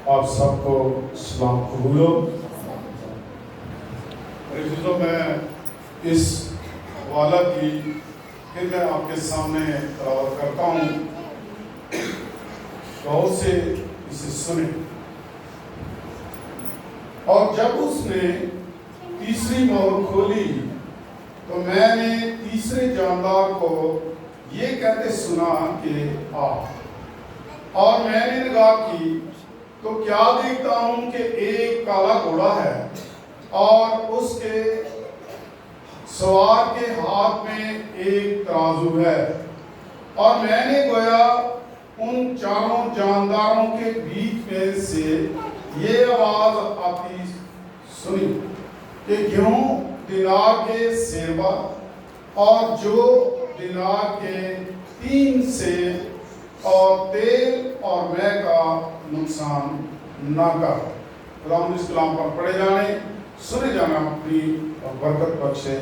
آپ سب کو سلام قبول ہو۔ عزیزوں، میں اس حوالہ کی پھر میں آپ کے سامنے تلاوت کرتا ہوں، غور سے اسے سنیں۔ اور جب اس نے تیسری مہر کھولی تو میں نے تیسرے جاندار کو یہ کہتے سنا کہ آ، اور میں نے نگاہ کی تو کیا دیکھتا ہوں کہ ایک کالا گھوڑا ہے اور اس کے سوار کے ہاتھ میں ایک ترازو ہے، اور میں نے گویا ان چاروں جانداروں کے بیچ میں سے یہ آواز آتی سنی کہ گیہوں دینار کے سیربا اور جو دینار کے 3 سیر اور تیل اور مے کا نقصان نہ کر۔ خداوند اس کلام پر پڑھے جانے سنے جانا اپنی برکت بخشے،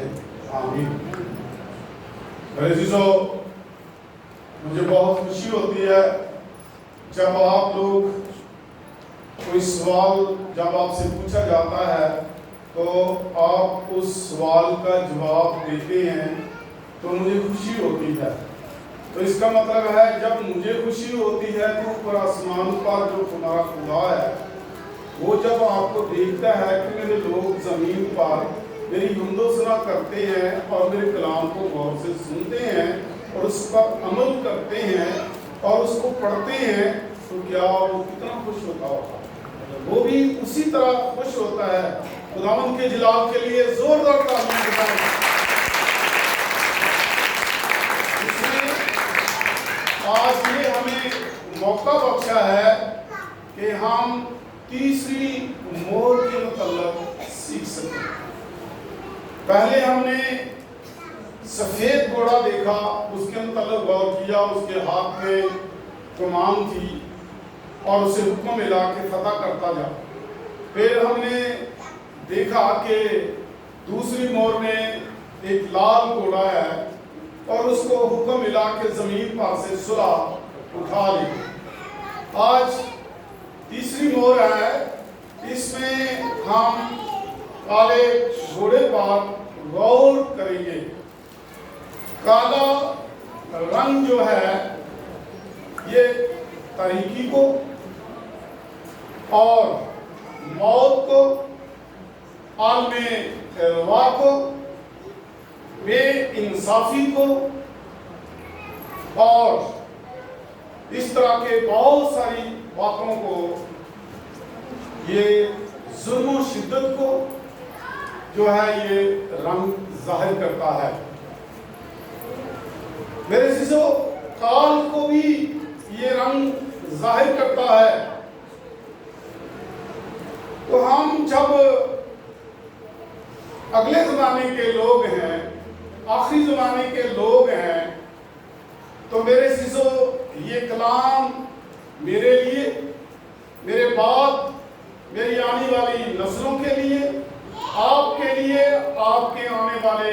آمین۔ میرے عزیزو، مجھے بہت خوشی ہوتی ہے جب آپ لوگ کوئی سوال جب آپ سے پوچھا جاتا ہے تو آپ اس سوال کا جواب دیتے ہیں تو مجھے خوشی ہوتی ہے۔ تو اس کا مطلب ہے جب مجھے خوشی ہوتی ہے تو اوپر آسمان پر جو تمہارا خدا ہے وہ جب آپ کو دیکھتا ہے کہ میرے لوگ زمین پر میری حمد و ثنا کرتے ہیں اور میرے کلام کو غور سے سنتے ہیں اور اس پر عمل کرتے ہیں اور اس کو پڑھتے ہیں، تو کیا وہ کتنا خوش ہوتا ہوگا؟ وہ بھی اسی طرح خوش ہوتا ہے۔ خداوند کے جلال کے لیے زوردار تعظیم کریں۔ آج یہ ہمیں موقع بخشا ہے کہ ہم تیسری مہر کے متعلق سیکھ سکیں۔ پہلے ہم نے سفید گھوڑا دیکھا، اس کے متعلق غور کیا، اس کے ہاتھ میں کمان تھی اور اسے حکم ملا کہ فتح کرتا جا۔ پھر ہم نے دیکھا کہ دوسری مہر میں ایک لال گھوڑا ہے اور اس کو حکم ملا کہ زمین پر سے صلح اٹھا لی۔ آج تیسری مہر ہے، اس میں ہم کالے گھوڑے پر غور کریں گے۔ کالا رنگ جو ہے یہ تاریکی کو اور موت کو، عالم ارواح کو، بے انصافی کو اور اس طرح کے بہت ساری باتوں کو، یہ ظلم و شدت کو جو ہے یہ رنگ ظاہر کرتا ہے۔ میرے عزیزو، کال کو بھی یہ رنگ ظاہر کرتا ہے۔ تو ہم جب اگلے زمانے کے لوگ ہیں، آخری زمانے کے لوگ ہیں، تو میرے عزیزو یہ کلام میرے لیے، میرے بعد میری آنے والی نسلوں کے لیے، آپ کے لیے، آپ کے آنے والے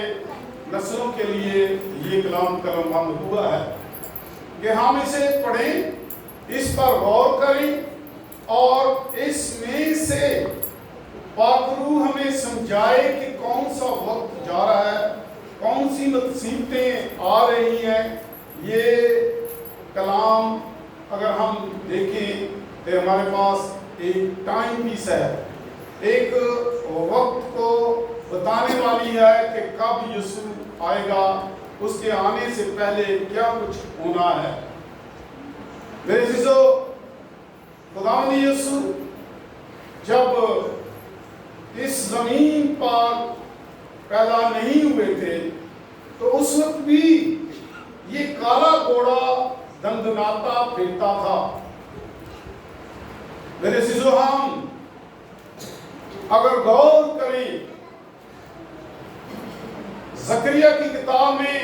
نسلوں کے لیے یہ کلام قلم بند ہوا ہے کہ ہم اسے پڑھیں، اس پر غور کریں اور اس میں سے پاک روح ہمیں سمجھائے کہ کون سا وقت جا رہا ہے، کون سی مصیبتیں آ رہی ہیں۔ یہ کلام اگر ہم دیکھیں تو ہمارے پاس ایک ٹائم پیس ہے، ایک وقت کو بتانے والی ہے کہ کب یسوع آئے گا، اس کے آنے سے پہلے کیا کچھ ہونا ہے۔ میرے عزیزو، خداوند یسوع جب اس زمین پر پیدا نہیں ہوئے تھے تو اس وقت بھی یہ کالا گھوڑا دندناتا پھرتا تھا۔ میرے عزیزو، ہم اگر غور کریں زکریا کی کتاب میں،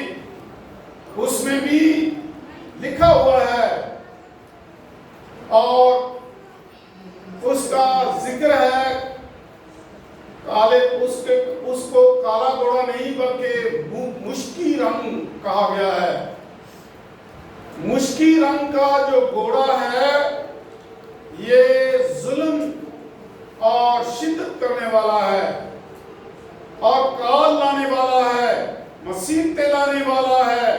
اس میں بھی لکھا ہوا ہے اور اس کا ذکر ہے، اس کو کالا گھوڑا نہیں بلکہ مشکی رنگ کہا گیا ہے۔ مشکی رنگ کا جو گھوڑا ہے یہ ظلم اور شدت کرنے والا ہے اور کال لانے والا ہے، مصیبتیں لانے والا ہے،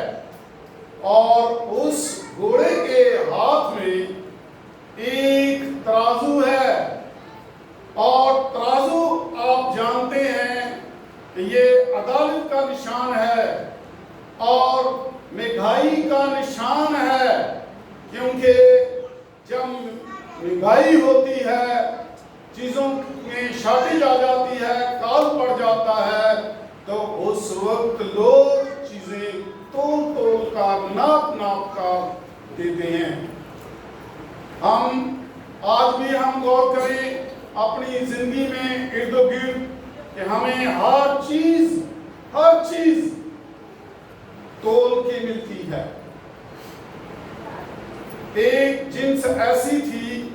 اور اس گھوڑے کے ہاتھ میں ایک ترازو ہے، اور ترازو آپ جانتے ہیں کہ یہ عدالت کا نشان ہے اور مہنگائی کا نشان ہے، کیونکہ جب مہنگائی ہوتی ہے، چیزوں میں شارٹیج آ جاتی ہے، کال پڑ جاتا ہے، تو اس وقت لوگ چیزیں تول کر ناپ کر دیتے ہیں۔ آج بھی ہم غور کریں اپنی زندگی میں ارد و گرد کہ ہمیں ہر چیز تول کے ملتی ہے۔ ایک جنس ایسی تھی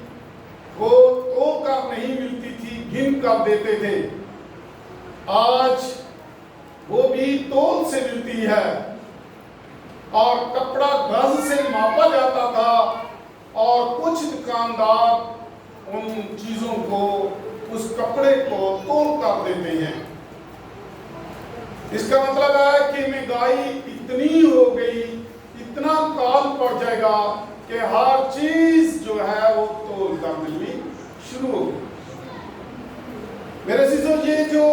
وہ تول کر نہیں ملتی تھی، گن کر دیتے تھے۔ آج وہ بھی تول سے ملتی ہے، اور کپڑا گز سے ماپا جاتا تھا، اور کچھ دکاندار ان چیزوں کو، اس کپڑے کو تول کر دیتے ہیں۔ اس کا مطلب ہے کہ مہنگائی اتنی ہو گئی، اتنا کال پڑ جائے گا کہ ہر چیز جو ہے وہ تول کر ملنی شروع ہو گئی۔ میرے عزیزو، یہ جو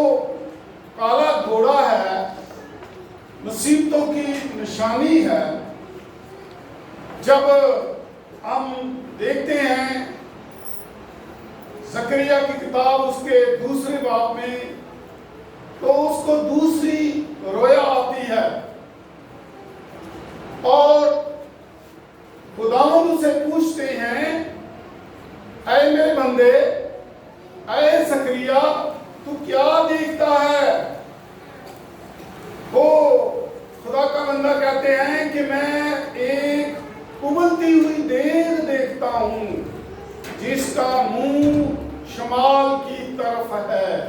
کالا گھوڑا ہے مصیبتوں کی نشانی ہے۔ جب ہم دیکھتے ہیں زکریا کی کتاب اس کے 2 باب میں، تو اس کو دوسری رویا آتی ہے، اور خداوند سے پوچھتے ہیں، اے میرے بندے، اے زکریا، تو کیا دیکھتا ہے؟ وہ خدا کا بندہ کہتے ہیں کہ میں ایک ابلتی ہوئی دیگ دیکھتا ہوں جس کا منہ شمال کی طرف ہے۔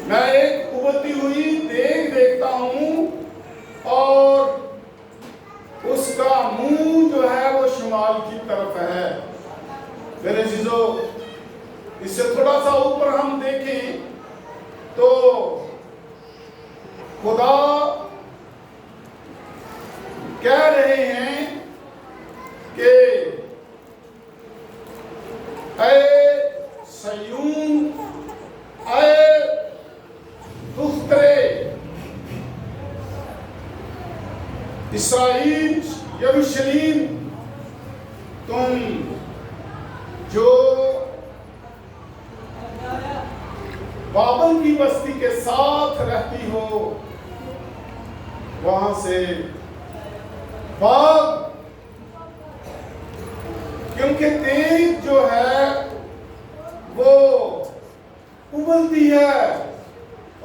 میں ایک ابلتی ہوئی دیگ دیکھتا ہوں، اور اس کا منہ جو ہے وہ شمال کی طرف ہے۔ میرے عزیزو، اس سے تھوڑا سا اوپر ہم دیکھیں تو خدا کہہ رہے ہیں کہ اے سیون، اے دخترے اسرائیل یروشلیم، تم جو بابل کی بستی کے ساتھ رہتی ہو، وہاں سے بھاگ، کیونکہ دیگ جو ہے وہ ابلتی ہے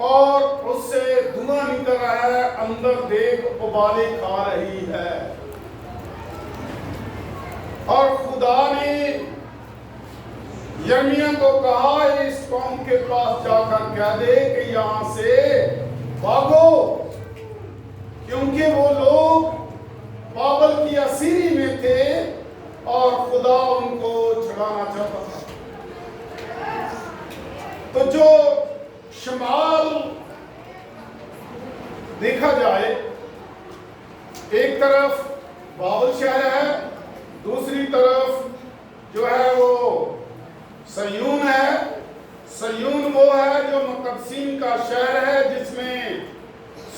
اور اس سے دھواں نکل رہا ہے، اندر دیگ ابالے کھا رہی ہے۔ اور خدا نے یرمیہ کو کہا، اس قوم کے پاس جا کر کہہ دے کہ یہاں سے بھاگو، کیونکہ وہ لوگ بابل کی اسیری میں تھے اور خدا ان کو چھڑانا چاہتا تھا۔ تو جو شمال دیکھا جائے، ایک طرف بابل شہر ہے، دوسری طرف جو ہے وہ سیون ہے۔ سیون وہ ہے جو مقدسین کا شہر ہے، جس میں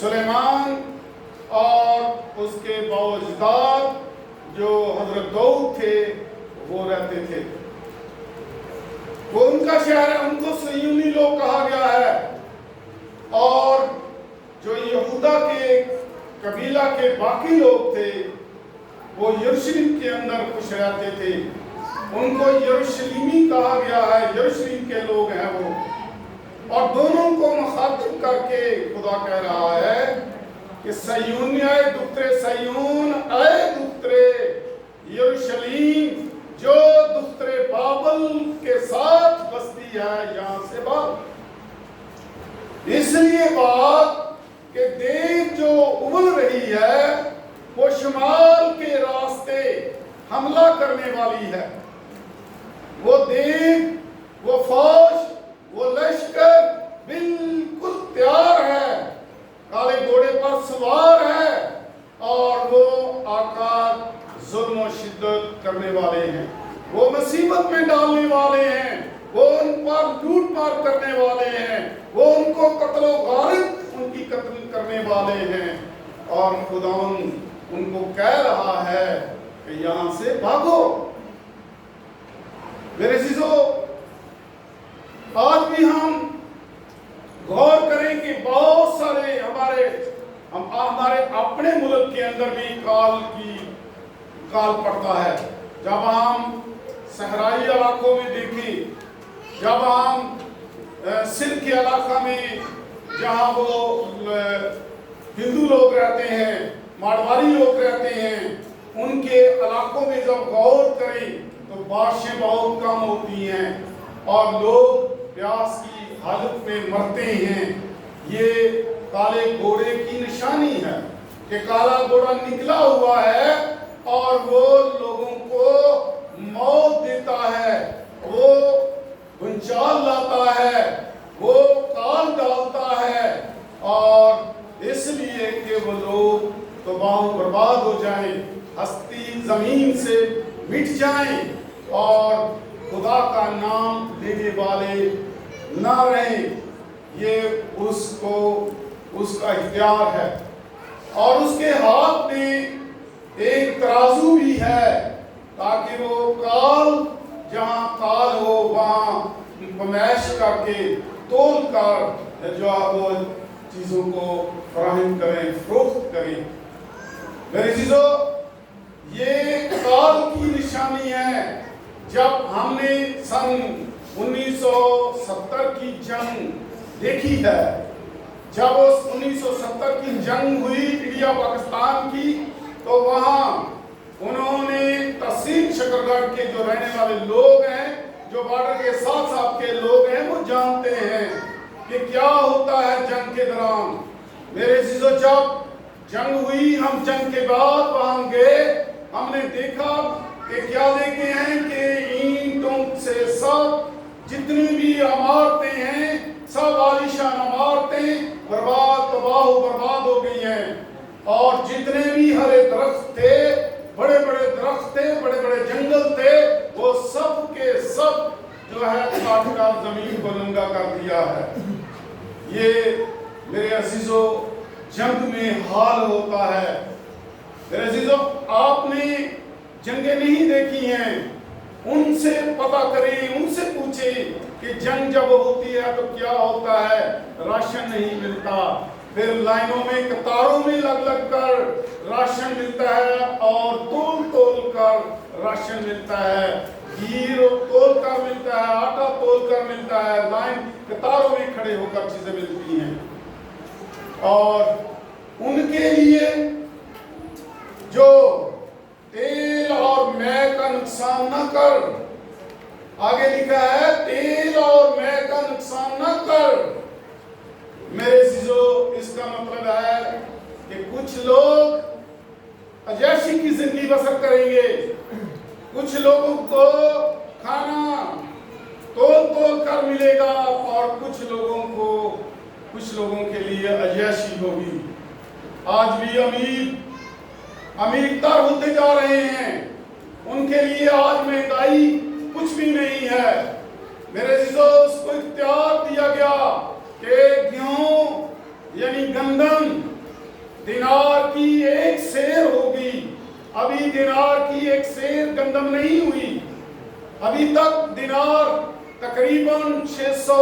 سلیمان اور اس کے باوجداد جو حضرت داؤد تھے وہ رہتے تھے۔ وہ ان کا شہر ہے، ان کو سیونی لوگ کہا گیا ہے۔ اور جو یہودا کے قبیلہ کے باقی لوگ تھے، وہ یروشلم کے اندر خوش رہتے تھے، ان کو یروشلیمی کہا گیا ہے، یروشلم کے لوگ ہیں وہ۔ اور دونوں کو مخاطب کر کے خدا کہہ رہا ہے کہ سیون، اے دخترے سیون، اے دخترے یروشلیم، جو دخترے بابل کے ساتھ بستی ہے، یہاں سے بھاگ۔ اس لیے بات کہ دیگ جو ابل رہی ہے وہ شمال کے راستے حملہ کرنے والی ہے۔ وہ دیگ मुसीबत में डालने वाले हैं, वो उन पर लूट मार करने वाले हैं, वो उनको कत्लो गारिब उनकी कत्ल करने वाले हैं। और खुदा उनको कह रहा है कि यहां से भागो। मेरे अजीजों, आज भी हम गौर करें कि बहुत सारे हमारे अपने मुल्क के अंदर भी काल पड़ता है। जब हम सहराई इलाकों में देखें, जब हम सिंध के इलाका में जहाँ वो हिंदू लोग रहते हैं, मारवाड़ी लोग रहते हैं, उनके इलाकों में जब गौर करें तो बारिशें बहुत कम होती हैं और लोग प्यास की हालत में मरते हैं। ये काले घोड़े की निशानी है कि काला घोड़ा निकला हुआ है और वो लोगों को मौत देता है, वो भूचाल लाता है, वो काल डालता है, और इसलिए कि वो लोग तबाह बर्बाद हो जाएं, हस्ती जमीन से मिट जाएं और खुदा का नाम लेने वाले ना रहें। ये उसका इख्तियार है। और उसके हाथ में एक तराजू भी है ताकि वो काल, जहाँ काल हो वहाँ पमैश करके तोल कर जो वो चीज़ों को फराहम करें, फरोख्त करें। मेरे चीज़ों, ये काल की निशानी है। जब हमने सन 1970 की जंग देखी है, जब उस 1970 की जंग हुई इंडिया पाकिस्तान की, तो वहाँ उन्होंने तहसील शकरगढ़ के जो रहने वाले लोग हैं, जो बॉर्डर के साथ के लोग हैं, वो जानते हैं कि क्या होता है जंग के दौरान। मेरे चीज़ों, जब जंग हुई, हम जंग के बाद वहाँ गए, हमने देखा कि क्या देखे हैं कि ईंटों से सब जितनी भी इमारतें हैं, सब आलीशान इमारतें बर्बाद हो गई हैं। और जितने भी हरे दरख्त थे, बड़े बड़े दरख्त थे, बड़े बड़े जंगल थे, वो सब के सब जो है काट कर जमीन को नंगा कर दिया है। ये मेरे अजीजों जंग में हाल होता है। मेरे अजीजों, आपने जंगें नहीं देखी हैं, उनसे पता करें, उनसे पूछें कि जंग जब होती है तो क्या होता है। राशन नहीं मिलता, फिर लाइनों में कतारों में लग कर राशन मिलता है और तोल कर राशन मिलता है, घी तोल कर मिलता है, आटा तोल कर मिलता है, लाइन कतारों में खड़े होकर चीजें मिलती हैं। और उनके लिए जो तेल और मै का नुकसान न कर, आगे लिखा है तेल और मै का नुकसान न कर। मेरे चीजों, इसका मतलब है कि कुछ लोग अय्याशी की जिंदगी बसर करेंगे, कुछ लोगों को खाना तोल कर मिलेगा और कुछ लोगों के लिए अय्याशी होगी। आज भी अमीरतर होते जा रहे हैं, उनके लिए आज महंगाई कुछ भी नहीं है। मेरे अजीजों, उसको इख्तियार दिया गया कि गेहूं यानी गंदम दिनार की एक सेर होगी। अभी दिनार की एक सेर गंदम नहीं हुई, अभी तक दिनार तकरीबन 600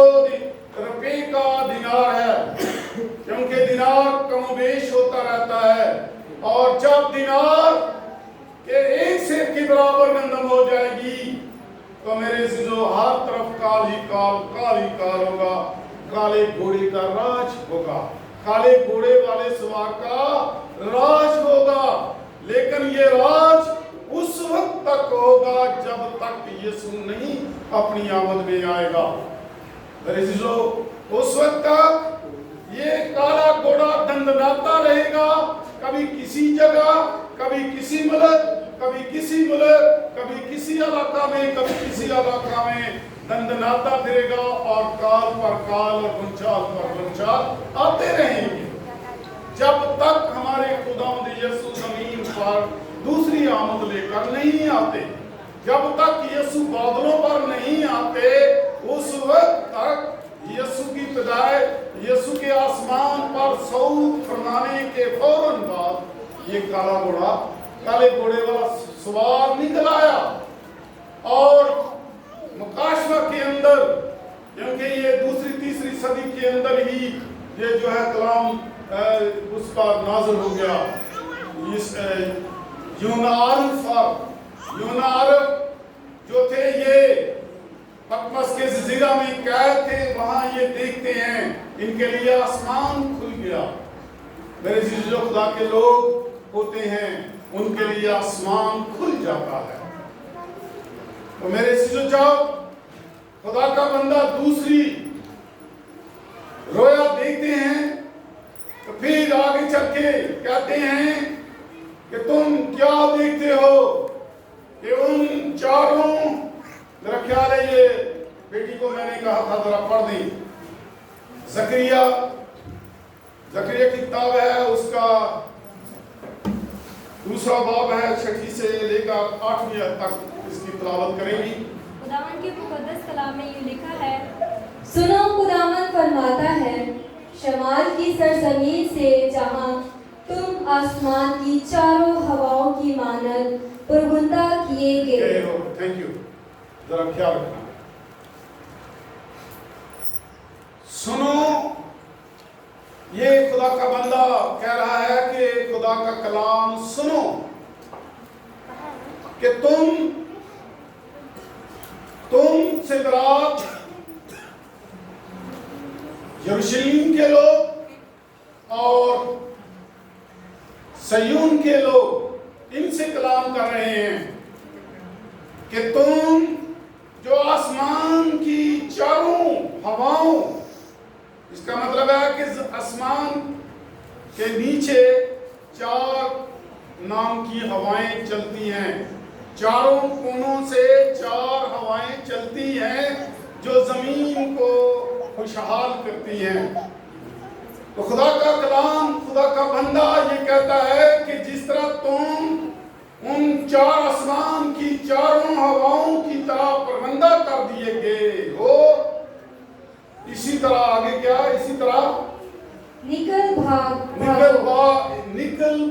रुपए का दिनार है, क्योंकि दिनार कमोबेश होता रहता है। और जब दिनार के एक सेर के बराबर गंदम हो जाएगी तो मेरे चीजों हर तरफ काल ही काल होगा, काले घोड़े का राज होगा, काले घोड़े वाले सवार का राज होगा। लेकिन ये राज उस वक्त तक होगा जब तक यीशु नहीं अपनी आमद में आएगा। मेरे चीजों, उस वक्त तक ये काला घोड़ा दंडनाता रहेगा, कभी किसी जगह, कभी किसी मुल्क, कभी किसी इलाका में, कभी किसी इलाका में दंडनाता फिरेगा और काल पर काल और भूचाल पर भूचाल आते रहेंगे जब तक हमारे खुदावंद यीशु जमीन पर दूसरी आमद लेकर नहीं आते। जब तक यीशु बादलों पर नहीं आते उस वक्त तक यीशु की विदाई, यीशु के आसमान पर सऊद फरमाने के फौरन बाद ये काले घोड़े वाला सवार निकल आया और मुकाशवा के अंदर, क्योंकि ये दूसरी तीसरी सदी के अंदर ही ये जो है कलाम उस पर नाज़िल हो गया। इस यूना अरब जो थे ये पतमस के जजीरा में कैद थे, वहां ये देखते हैं इनके लिए आसमान खुल गया। मेरे जो खुदा के लोग होते हैं उनके लिए आसमान खुल जाता है। तो मेरे जो जब खुदा का बंदा दूसरी रोया देखते हैं तो फिर आगे चल के कहते हैं कि तुम क्या देखते हो कि उन चारों, मेरा ख्याल है ये बेटी को मैंने कहा था जरा पढ़ दी, जकरिया की किताब है, उसका दूसरा बाब है, 6 से लेकर 8वीं तक इसकी तिलावत करेंगी। खुदावन के मुकद्दस कलाम में ये लिखा है, सुनो खुदावन फरमाता है, शमाल की सरजमीन से जहां तुम आसमान की चारों हवाओं की मानद पुरगुंदा किए गए हो। थैंक यू, जरा ख्याल रखना। सुनो, ये खुदा का बंदा कह रहा है कि खुदा का कलाम सुनो कि तुम से बरात यरूशलेम के लोग और सयून के लोग इनसे कलाम कर रहे हैं कि तुम जो आसमान की चारों हवाओं, इसका मतलब है कि आसमान के नीचे 4 नाम की हवाएं चलती हैं, चारों कोनों से 4 हवाएं चलती हैं जो जमीन को खुशहाल करती हैं। तो खुदा का कलाम, खुदा का बंदा ये कहता है कि जिस तरह तुम उन 4 आसमान की चारों हवाओं की तरह प्रबंधा कर दिए गए हो, इसी तरह आगे क्या, इसी तरह निकल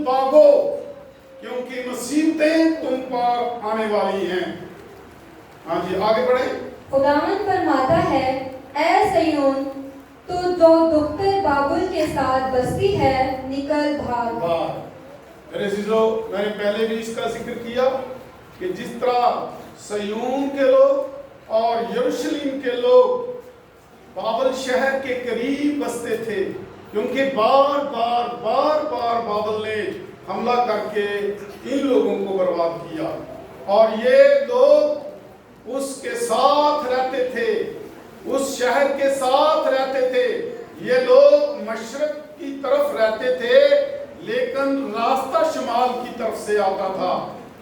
भागो क्योंकि मुसीबतें तुम पर आने वाली हैं। हाँ जी, आगे बढ़े। खुदावन फरमाता है, ऐ सयोन तो जो दुख्तर बाबुल के साथ बसती है, निकल भाग। मेरे अजीजों, मैंने पहले भी इसका जिक्र किया कि जिस तरह सयून के लोग और यरूशलेम के लोग बाबल शहर के करीब बसते थे, क्योंकि बार बार बाबल ने हमला करके इन लोगों को बर्बाद किया और ये लोग उसके साथ रहते थे, उस शहर के साथ रहते थे। ये लोग मशरक की तरफ रहते थे, लेकिन रास्ता शुमाल की तरफ से आता था,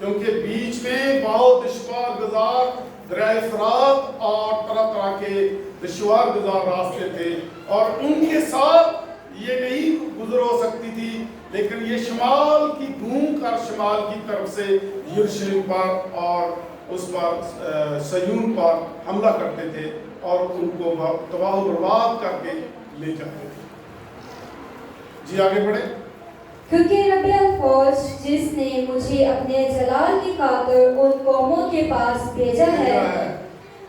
क्योंकि बीच में बहुत दुश्वार गुजार दरिया फरात और तरह तरह के दुश्वार गुजार रास्ते थे और उनके साथ ये नहीं गुजर हो सकती थी। लेकिन ये शुमाल की घूम कर शुमाल की तरफ से यरूशलेम पर और उस पर सयून पर हमला करते थे और उनको तबाह बर्बाद करके ले जाते थे। जी आगे बढ़े। क्योंकि रब्बुल फौज जिसने मुझे अपने जलाल की खातिर उन कौमों के पास भेजा है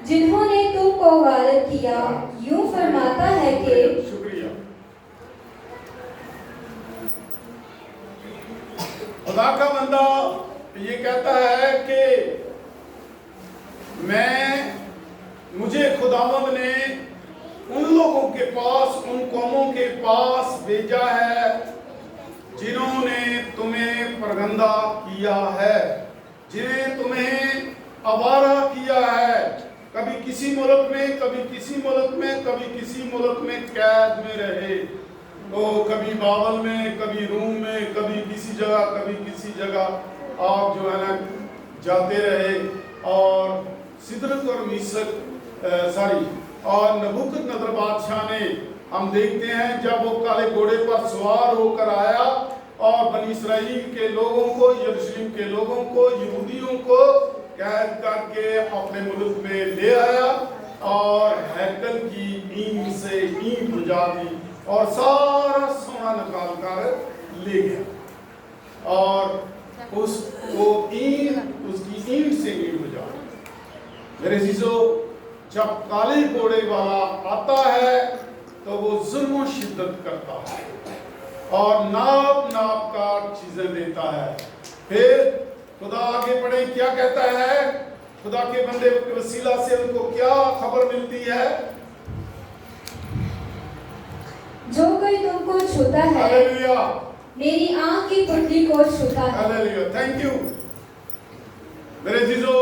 जिन्होंने तुमको गालिब किया, यूं फरमाता है कि शुक्रिया। खुदा का बंदा ये कहता है कि मुझे खुदावंद ने उन लोगों के पास, उन कौमों के पास भेजा है जिन्होंने तुम्हें परगंदा किया है, जिन्हें तुम्हें आवारा किया है, कभी किसी मुल्क में, कभी किसी मुल्क में, कभी किसी मुल्क में कैद में रहे, तो कभी बाबल में, कभी रूम में, कभी किसी जगह, कभी किसी जगह आप जो है ना जाते रहे। और सिदरक और मिस्र और नबूकदनेस्सर बादशाह ने, हम देखते हैं जब वो काले घोड़े पर सवार होकर आया और बनी इस्राएल के लोगों को, यरूशलेम के लोगों को, यहूदियों को कैद करके अपने मुल्क में ले आया और हैकल की ईंट से ईंट बुझा दी और सारा सोना निकाल कर ले गया और उसकी ईंट से ईंट बुझा। मेरे चीजों, जब काले घोड़े वाला आता है तो वो जुल्म शिद्दत करता है और नाप कर चीजें देता है। फिर खुदा आगे बढ़े, क्या कहता है? खुदा के बंदे के वसीला से उनको क्या खबर मिलती है? जो कोई तुमको छूता है, हालेलुया, मेरी आंख की पुतली को छूता है। Hallelujah, thank you. मेरे जीजो,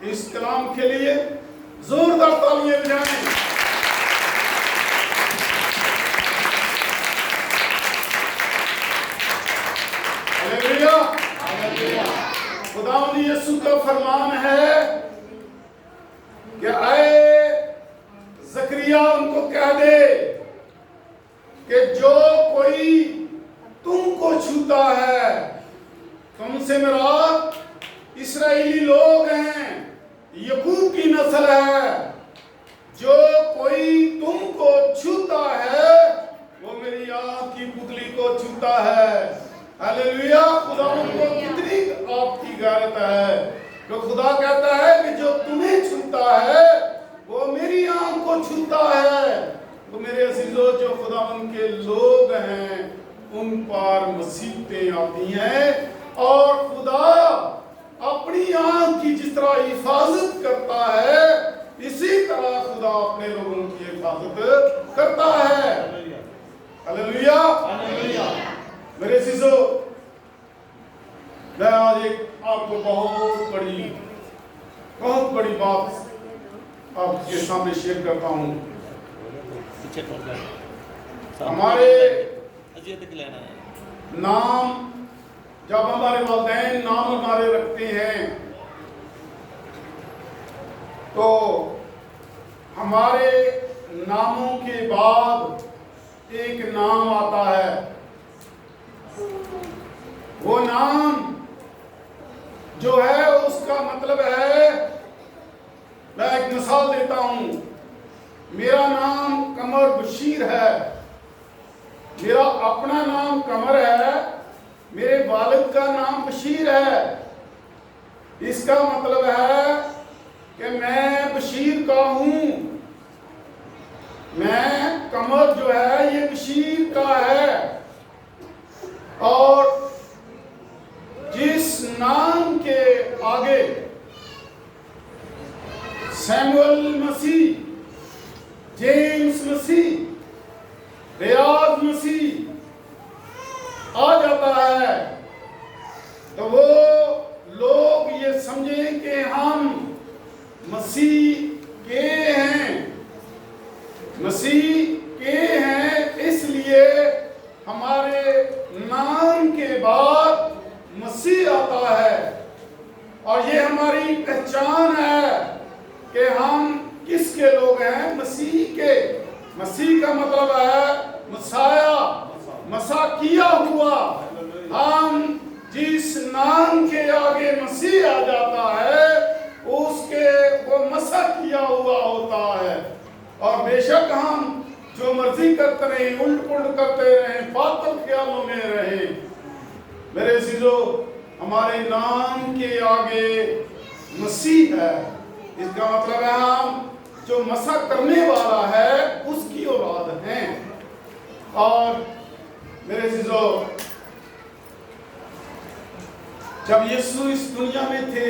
इस कलाम के लिए जोरदार तालियां बजाएं। Hallelujah, hallelujah. खुदावंद यीशु का फरमान है कि ऐ जकरिया उनको कह दे कि जो कोई तुमको छूता है, तुमसे मेरा इस्राएली लोग हैं, यकूब की नस्ल है, जो कोई तुमको छूता है वो मेरी आंख की पुतली को छूता है। हालेलुया, खुदा उनको कितनी आपकी गैरत है। तो खुदा कहता है कि जो तुम्हें छूता है वो मेरी आंख को छूता है। तो मेरे अजीजों, जो खुदावंद के लोग हैं उन पर मुसीबतें आती हैं और खुदा अपनी आंख की जिस तरह हिफाजत करता है, इसी तरह खुदा अपने लोगों की हिफाजत करता है। Hallelujah, hallelujah. मेरे अजीजों, मैं आज एक आपको बहुत बड़ी बात आपके सामने शेयर करता हूँ। हमारे नाम, जब हमारे वालिदैन नाम हमारे रखते हैं तो हमारे नामों के बाद एक नाम आता है। वो नाम जो है उसका मतलब है, मैं एक मिसाल देता हूं। मेरा नाम कमर बशीर है, मेरा अपना नाम कमर है, मेरे वालिद का नाम बशीर है। इसका मतलब है कि मैं बशीर का हूं, मैं कमर जो है ये बशीर का है। और जिस नाम के आगे सैमुअल मसीह, जेम्स मसीह, रियाज मसीह आ जाता है तो वो लोग ये समझें कि हम मसीह के हैं, मसीह के हैं, इसलिए हमारे नाम के बाद मसीह आता है। और ये हमारी पहचान है कि हम किसके लोग हैं? मसीह के। मसीह का मतलब है मसाया, मसा किया हुआ। हम जिस नाम के आगे मसीह आ जाता है उसके वो मसा किया हुआ होता है। और बेशक हम जो मर्जी करते रहे, उल्ट पुल्ट करते रहे, बातल ख्यालों में रहे, मेरे अजीजों, हमारे नाम के आगे मसीह है। इसका मतलब है हम जो मसा करने वाला है उसकी औलाद हैं। और मेरे अजीजों, जब यीशु इस दुनिया में थे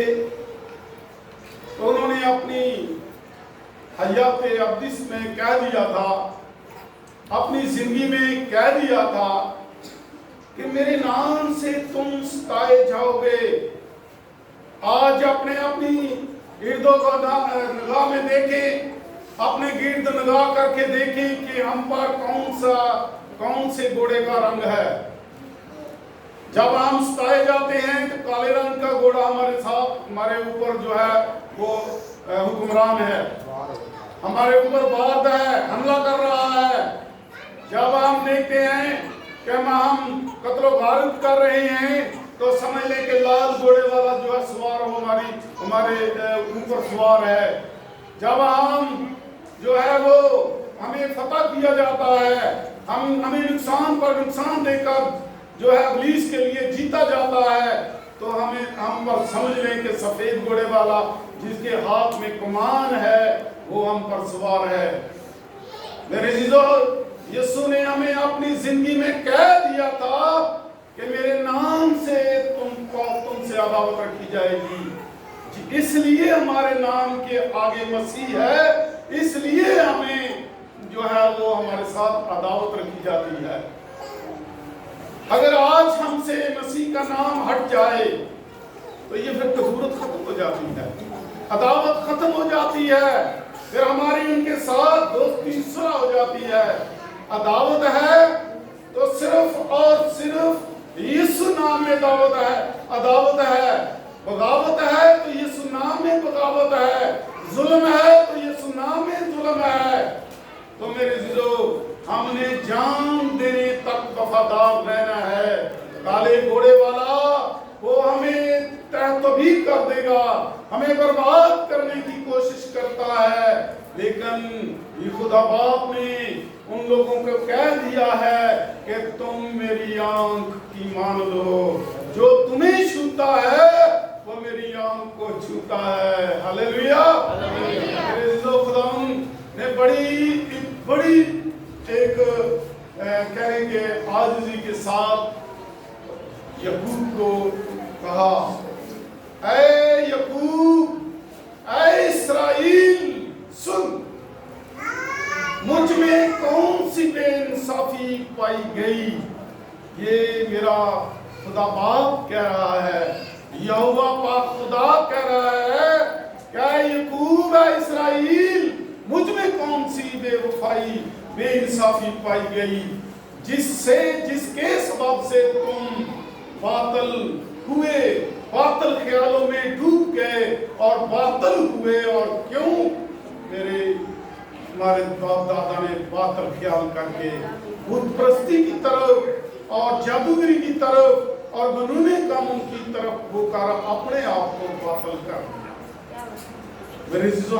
तो उन्होंने अपनी हयात अब्दिस में कह दिया था, अपनी जिंदगी में कह दिया था कि मेरे नाम से तुम सताए जाओगे। आज अपनी गिरदों को निगाह में देखें, अपने गिर्द निगाह करके देखें कि हम पर कौन से घोड़े का रंग है। जब हम सताए जाते हैं तो काले रंग का घोड़ा हमारे साथ, हमारे ऊपर जो है वो हुक्मरान है, हमारे ऊपर बात है, हमला कर रहा है। जब हम देखते हैं कि हम कत्लो गारत कर रहे हैं तो समझ लें कि लाल घोड़े वाला जो है सवार वो हमारे ऊपर सवार है। जब हम जो है वो हमें फतह किया जाता है, हमें नुकसान पर नुकसान देकर जो है इब्लीस के लिए जीता जाता है, तो हम पर समझ लें कि सफेद घोड़े वाला जिसके हाथ में कमान है वो हम पर सवार है। मेरे जीजो, यीशु ने हमें अपनी जिंदगी में कह दिया था कि मेरे नाम से तुमसे अदावत रखी जाएगी। इसलिए हमारे नाम के आगे मसीह है, इसलिए हमें जो है वो हमारे साथ अदावत रखी जाती है। अगर आज हमसे मसीह का नाम हट जाए तो ये फिर कसूरत खत्म हो जाती है, अदावत खत्म हो जाती है, फिर हमारी उनके साथ दोस्ती सुलह हो जाती है। अदावत है तो सिर्फ और सिर्फ यीशु नाम में दावत है, अदावत है। बगावत है तो यीशु नाम में बगावत है, जुल्म है तो यीशु नाम में जुल्म है। तो मेरे जीजो, हमने जान देने तक वफादार रहना है। काले घोड़े वाला वो हमें तहतबी कर देगा, हमें बर्बाद करने की कोशिश करता है, लेकिन ये खुदा बाप ने उन लोगों को कह दिया है कि तुम मेरी आंख की मान लो, जो तुम्हें छूता है वो मेरी आंख को छूता है। हालेलुया। खुदा ने बड़ी एक कहेंगे आजिज़ी के साथ यकूब को कहा, ऐ यकूब, ऐ इस्राएल, सुन, मुझ में कौन सी बेइंसाफी पाई गई। ये मेरा खुदा बाप कह रहा है, यहोवा पाक खुदा कह रहा है, क्या यकूब है इस्राएल, मुझ में कौन सी बेवफाई बेइंसाफी पाई गई, जिसके सबब से तुम बातल हुए, बातल ख्यालों में डूब गए और बातल हुए। और क्यों? हमारे बाप दादा ने बातल ख्याल करके बुत परस्ती की तरफ और जादूगरी की तरफ और बनूने कामों की तरफ होकर अपने आप को बातल कर दिया। मेरे जीजो,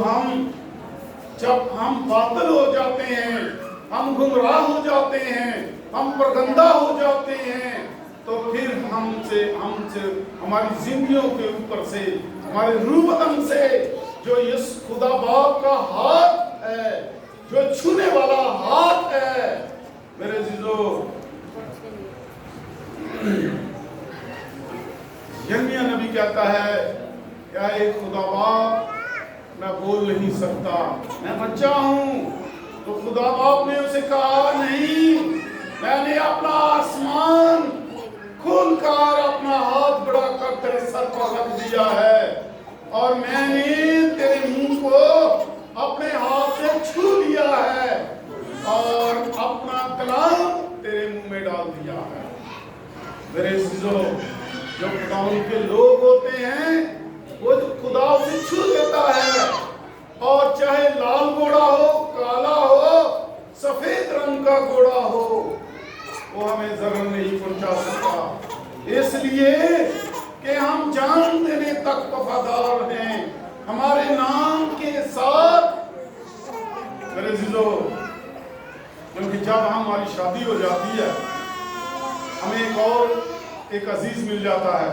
जब हम बातल हो जाते हैं, हम गुमराह हो जाते हैं, हम परगंदा हो जाते हैं, तो फिर हमसे हमारी जिंदगियों के ऊपर से, हमारे रूह बदन से जो इस खुदा बाप का हाथ है, जो छूने वाला हाथ है, मेरे जीजो, यर्मिया नबी कहता है, क्या एक खुदा बाप, मैं बोल नहीं सकता, मैं बच्चा हूं। तो खुदा बाप ने उसे कहा, नहीं, मैंने अपना आसमान खोलकर अपना हाथ बढ़ाकर तेरे सर पर रख दिया है, और मैंने तेरे मुंह को अपने हाथ से छू लिया है और अपना कलाम तेरे मुंह में डाल दिया है। मेरे जीजो, जो खुदा के लोग होते हैं, वो जो खुदा उसे छू लेता है, और चाहे लाल घोड़ा हो, काला हो, सफेद रंग का घोड़ा हो, वो हमें जरर नहीं पहुंचा सकता। इसलिए कि हम जान देने तक वफादार हैं हमारे नाम के साथ। मेरे जीजो, क्योंकि जब हमारी शादी हो जाती है, हमें एक अजीज मिल जाता है,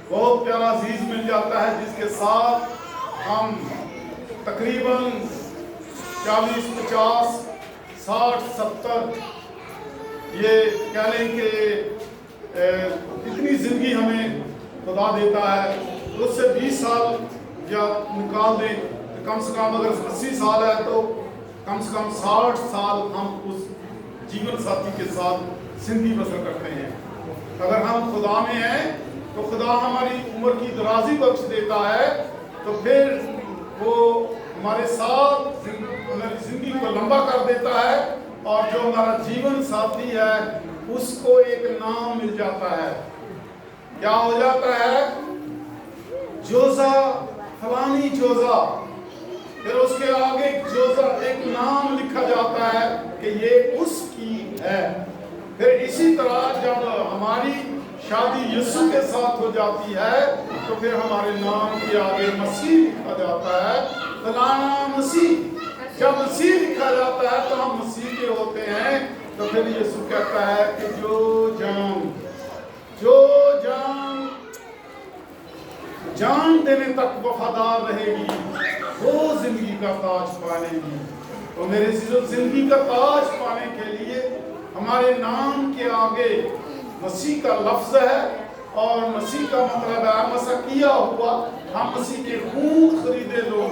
बहुत प्यारा अजीज मिल जाता है, जिसके साथ हम तकरीबन 40, 50, 60, 70 ये कह लें कि इतनी जिंदगी हमें खुदा देता है। उससे 20 साल या निकाल दें तो कम से कम, अगर 80 साल है तो कम से कम 60 साल हम उस जीवन साथी के साथ जिंदगी बसर करते हैं। अगर हम खुदा में हैं तो खुदा हमारी उम्र की दराजी बख्श देता है, तो फिर वो हमारे साथ हमारी जिंदगी को लंबा कर देता है, और जो हमारा जीवन साथी है उसको एक नाम मिल जाता है। क्या हो जाता है? जोजा, फलानी जोजा, फिर उसके आगे जोजा एक नाम लिखा जाता है कि ये उसकी है। फिर इसी तरह जब हमारी शादी यीशु के साथ हो जाती है तो फिर हमारे नाम के आगे मसीह लिखा जाता है, फलाना मसीह। जब मसीह लिखा जाता है तो हम मसीह के होते हैं। तो फिर यीशु कहता है कि जो जान देने तक वफादार रहेगी वो जिंदगी का ताज पालेगी। तो मेरे चीजों, जिंदगी का ताज पाने के लिए हमारे नाम के आगे मसीह का लफ्ज है, और मसीह का मतलब है मसीह किया हुआ। हम मसीह के खून खरीदे लोग